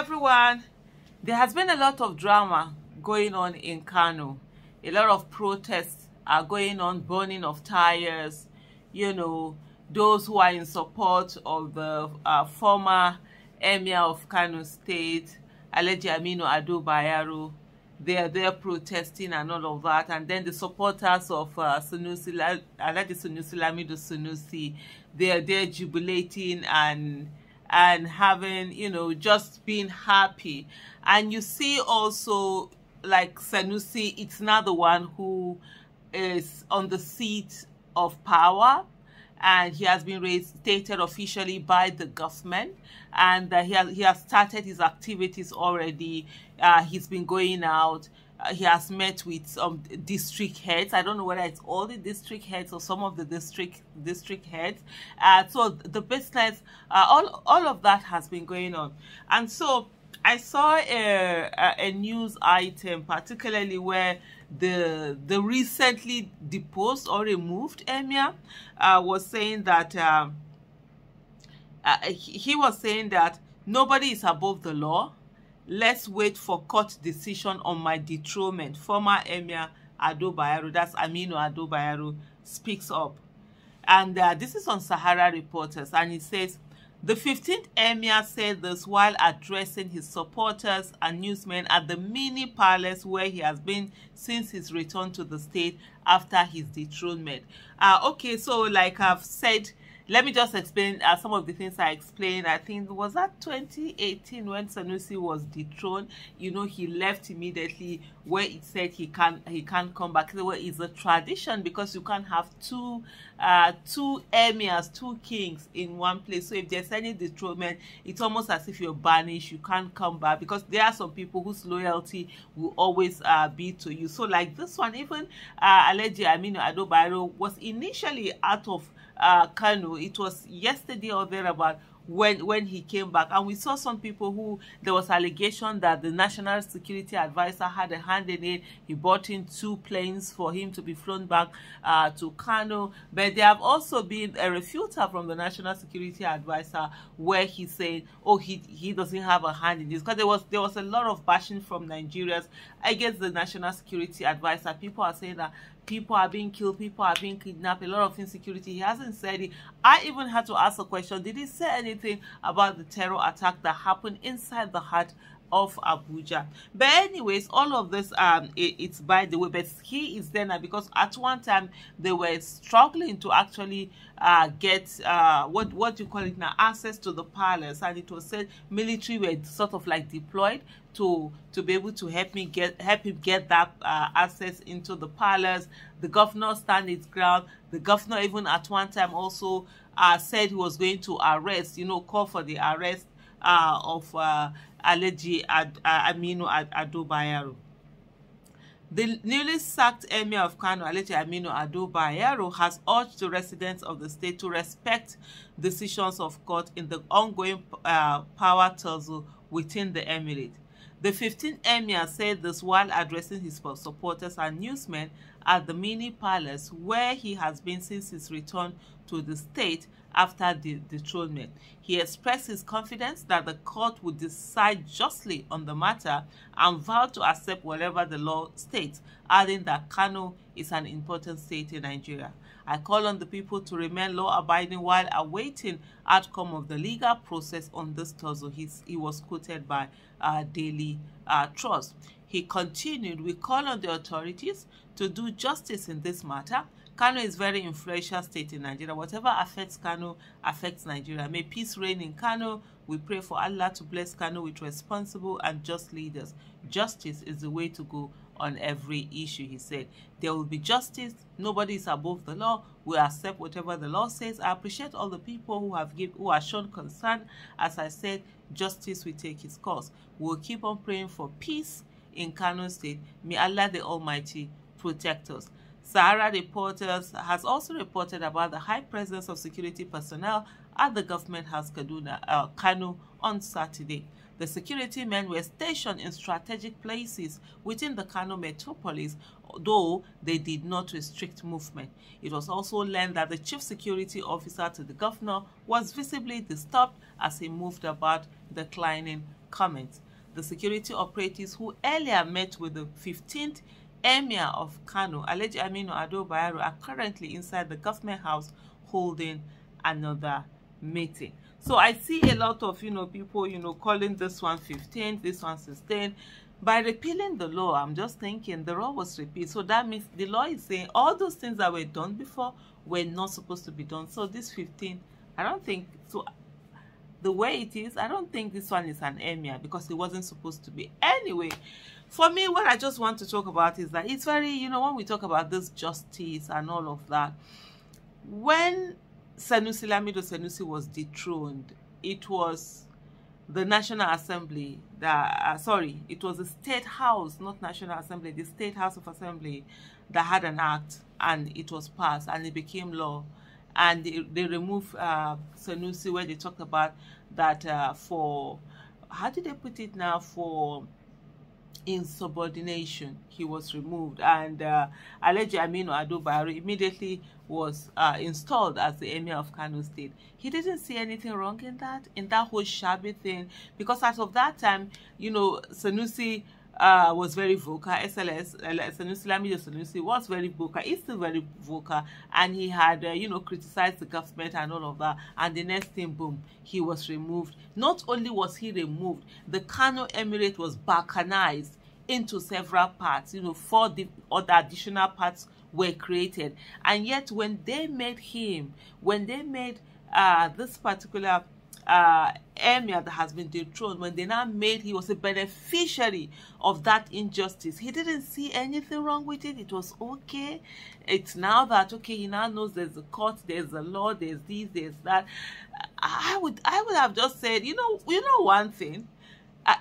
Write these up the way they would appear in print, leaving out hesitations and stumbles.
everyone. There has been a lot of drama going on in Kano. A lot of protests are going on, burning of tires. Those who are in support of the former Emir of Kano State, Aminu Bayero, they are there protesting and all of that. And then the supporters of Sunusi Lamido Sunusi, they are there jubilating and having, just being happy. And you see also, like Sanusi, it's not the one who is on the seat of power, and he has been reinstated officially by the government, and he has started his activities already. He's been going out. He has met with some district heads. I don't know whether it's all the district heads or some of the district heads. So the business, all of that has been going on. And so I saw a news item, particularly where the recently deposed or removed emir was saying that he was saying that nobody is above the law. Let's wait for court decision on my dethronement. Former Emir Bayero, that's Aminu Bayero, speaks up. And this is on Sahara Reporters, and it says, the 15th Emir said this while addressing his supporters and newsmen at the mini palace where he has been since his return to the state after his dethronement. Okay, so like I've said, let me just explain some of the things I explained. I think, was that 2018 when Sanusi was dethroned? He left immediately where it said he can't come back. Well, it's a tradition because you can't have two emirs, two kings in one place. So if there's any dethronement, it's almost as if you're banished. You can't come back because there are some people whose loyalty will always be to you. So like this one, even Alhaji Aminu Bayero was initially out of Kano. It was yesterday or thereabout when he came back, and we saw some people who there was allegation that the National Security Advisor had a hand in it. He bought in 2 planes for him to be flown back to Kano, but there have also been a refutal from the National Security Advisor where he said, oh, he doesn't have a hand in this, because there was a lot of bashing from Nigerians against the National Security Advisor. People are saying that people are being killed, people are being kidnapped, a lot of insecurity. He hasn't said it. I even had to ask a question. Did he say anything about the terror attack that happened inside the heart of Abuja? But anyways, all of this, it's by the way, but he is there now because at one time they were struggling to actually get what do you call it now, access to the palace, and it was said military were sort of like deployed to be able to help him get that access into the palace. The governor stand his ground. The governor even at one time also said he was going to arrest, call for the arrest of Alhaji Aminu Bayero. The newly sacked Emir of Kano, Alhaji Aminu Bayero, has urged the residents of the state to respect decisions of court in the ongoing power tussle within the emirate. The 15th Emir said this while addressing his supporters and newsmen at the mini palace where he has been since his return to the state after the dethronement. He expressed his confidence that the court would decide justly on the matter and vowed to accept whatever the law states, adding that Kano is an important state in Nigeria. I call on the people to remain law-abiding while awaiting outcome of the legal process on this tussle. He was quoted by Daily Trust. He continued, we call on the authorities to do justice in this matter. Kano is a very influential state in Nigeria. Whatever affects Kano affects Nigeria. May peace reign in Kano. We pray for Allah to bless Kano with responsible and just leaders. Justice is the way to go on every issue, he said. There will be justice. Nobody is above the law. We accept whatever the law says. I appreciate all the people who are shown concern. As I said, justice will take its course. We'll keep on praying for peace in Kano State. May Allah the Almighty protect us. Sahara Reporters has also reported about the high presence of security personnel at the government house Kano on Saturday. The security men were stationed in strategic places within the Kano metropolis, though they did not restrict movement. It was also learned that the chief security officer to the governor was visibly disturbed as he moved about, declining comments. The security operatives who earlier met with the 15th Emir of Kano, Alhaji Aminu Ado Bayero, are currently inside the government house holding another meeting. So I see a lot of, people, calling this one 15th, this one 16th. By repealing the law, I'm just thinking the law was repealed. So that means the law is saying all those things that were done before were not supposed to be done. So this 15, I don't think, so the way it is, I don't think this one is an emir because it wasn't supposed to be. Anyway, for me, what I just want to talk about is that it's very, when we talk about this justice and all of that, when Sanusi Lamido Sanusi was dethroned, it was the National Assembly that, it was the State House, not National Assembly, the State House of Assembly that had an act, and it was passed and it became law. And they removed Sanusi, where they talked about that for, how did they put it now, for insubordination, he was removed, and Alhaji Aminu Ado Bayero immediately was installed as the Emir of Kano State. He didn't see anything wrong in that whole shabby thing, because as of that time, Sanusi was very vocal. Sanusi Lamido Sanusi was very vocal. He's still very vocal, and he had criticized the government and all of that. And the next thing, boom, he was removed. Not only was he removed, the Kano Emirate was balkanized into several parts. 4 other additional parts were created, and yet when they made this particular emir that has been dethroned, when they now made he was a beneficiary of that injustice, he didn't see anything wrong with it. It was okay. It's now that, okay, he now knows there's a court, there's a law, there's this, there's that. I would have just said, one thing.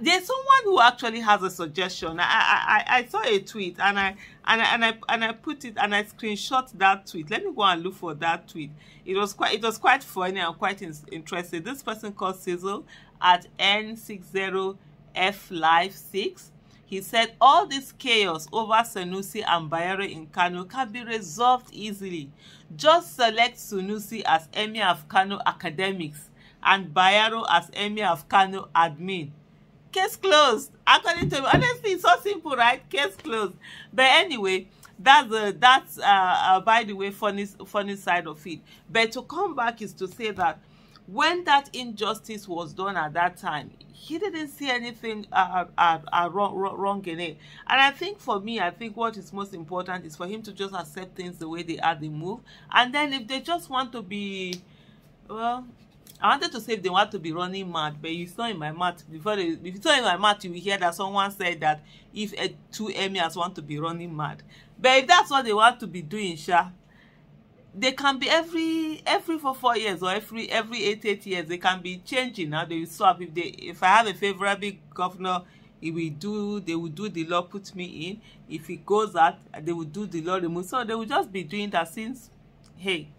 There's someone who actually has a suggestion. I saw a tweet, and I put it, and I screenshot that tweet. Let me go and look for that tweet. It was quite funny and quite interesting. This person called Sizzle at N60FLive6. He said all this chaos over Sanusi and Bayero in Kano can be resolved easily. Just select Sanusi as Emir of Kano Academics and Bayero as Emir of Kano Admin. Case closed. According to me, honestly, it's so simple, right? Case closed. But anyway, that's by the way, funny side of it. But to come back is to say that when that injustice was done at that time, he didn't see anything wrong in it. And I think for me, what is most important is for him to just accept things the way they are, they move. And then if they just want to be, well, I wanted to say if they want to be running mad, but it's not in my mouth. If it's not in my mouth, you will hear that someone said that if 2 emirs want to be running mad. But if that's what they want to be doing, they can be every 4 years or every 8 years. They can be changing now. They will swap. If I have a favorable governor, they will do the law, put me in. If it goes out, they will do the law, remove. So they will just be doing that since, hey.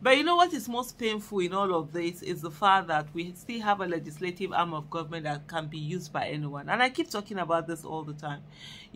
But you know what is most painful in all of this is the fact that we still have a legislative arm of government that can be used by anyone. And I keep talking about this all the time.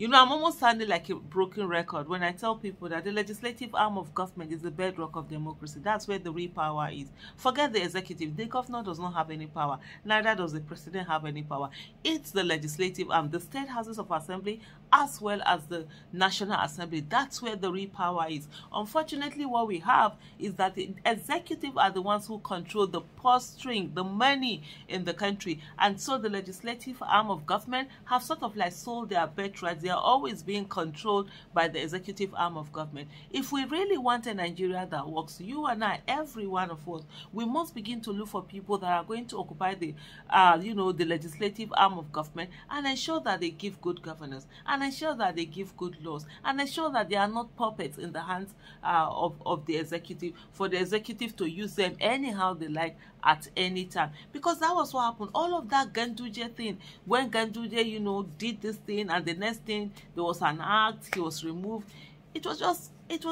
I'm almost sounding like a broken record when I tell people that the legislative arm of government is the bedrock of democracy. That's where the real power is. Forget the executive. The governor does not have any power. Neither does the president have any power. It's the legislative arm, the state houses of assembly, as well as the National Assembly. That's where the real power is. Unfortunately, what we have is that the executive are the ones who control the purse string, the money in the country. And so the legislative arm of government have sort of like sold their birthrights. They are always being controlled by the executive arm of government. If we really want a Nigeria that works, you and I, every one of us, we must begin to look for people that are going to occupy the, the legislative arm of government and ensure that they give good governance, and ensure that they give good laws, and ensure that they are not puppets in the hands of the executive, for the executive to use them anyhow they like at any time. Because that was what happened. All of that Ganduje thing, when Ganduje, did this thing, and the next thing there was an act, he was removed. It was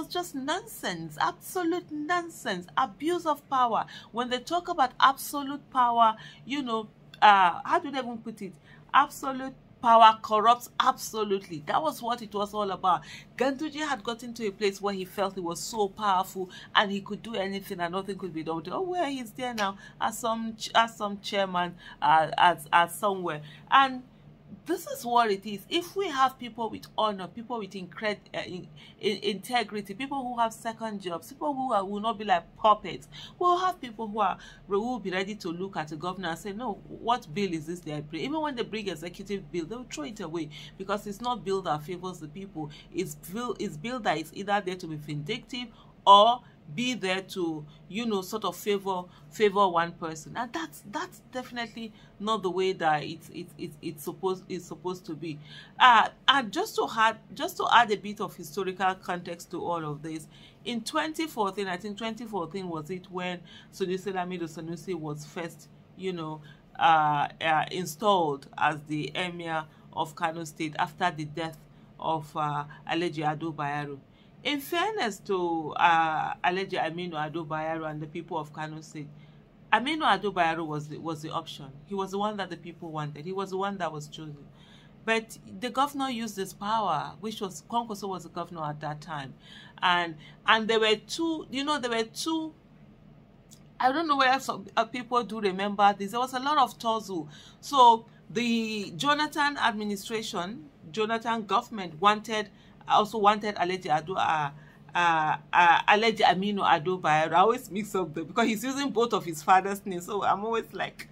just nonsense, absolute nonsense, abuse of power. When they talk about absolute power, how do they even put it? Absolute power corrupts absolutely. That was what it was all about. Ganduje had gotten to a place where he felt he was so powerful and he could do anything and nothing could be done. Oh, well, he's there now as some chairman as somewhere. And this is what it is. If we have people with honor, people with integrity, people who have second jobs, people who will not be like puppets, we'll have people who will be ready to look at the governor and say, no, what bill is this they are bringing? Even when they bring executive bill, they'll throw it away because it's not bill that favors the people. It's bill that is either there to be vindictive or be there to, you know, sort of favor one person, and that's definitely not the way that it's supposed to be. And just to add a bit of historical context to all of this, in 2014, I think 2014 was it when Sanusi Lamido Sanusi was first, you know, installed as the Emir of Kano State after the death of Alhaji Ado Bayero. In fairness to Alhaji Aminu Ado Bayero and the people of Kano State, Aminu Ado Bayero was the option. He was the one that the people wanted. He was the one that was chosen. But the governor used his power, which was Kwankwaso was the governor at that time, and there were two. You know, there were two. I don't know whether some people do remember this. There was a lot of tussle. So the Jonathan administration, Jonathan government also wanted Alhaji Aminu Ado Bayero. I always mix up them because he's using both of his father's names. So I'm always like,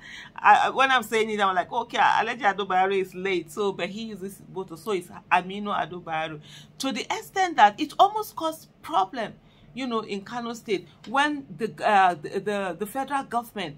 when I'm saying it, I'm like, okay, Alhaji Ado Bayero is late, so but he uses both. So it's Aminu Ado Bayero, to the extent that it almost caused problem, you know, in Kano State when the federal government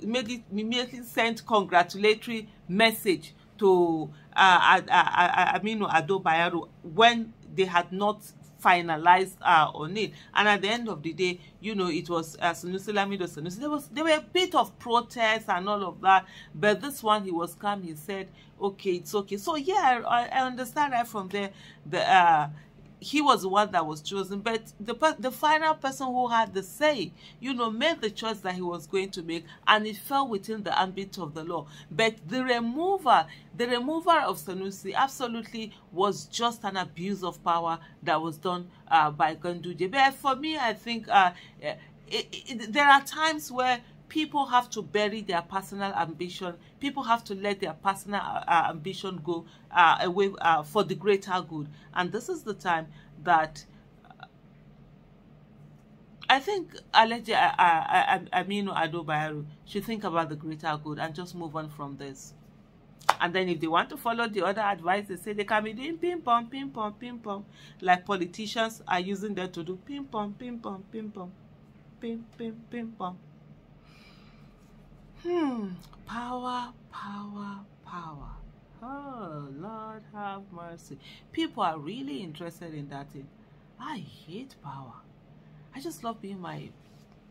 immediately sent congratulatory message to Aminu Ado Bayero when they had not finalized on it. And at the end of the day, you know, it was Sanusi Lamido Sanusi. There were a bit of protests and all of that, but this one, he was calm. He said, okay, it's okay. So yeah, I understand right from there. He was the one that was chosen, but the final person who had the say, you know, made the choice that he was going to make, and it fell within the ambit of the law. But the removal of Sanusi absolutely was just an abuse of power that was done by Ganduje. But for me, I think there are times where people have to bury their personal ambition. People have to let their personal ambition go away for the greater good. And this is the time that I think Alhaji Aminu Ado Bayero should think about the greater good and just move on from this. And then if they want to follow the other advice, they say they can be doing ping pong, ping pong, ping pong, like politicians are using them to do ping pong, ping pong, ping pong, ping, ping, ping pong. Power, power, power. Oh, Lord have mercy. People are really interested in that thing. I hate power. I just love being my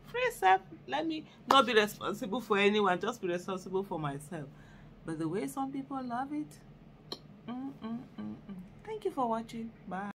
free self. Let me not be responsible for anyone, just be responsible for myself. But the way some people love it, Thank you for watching. Bye.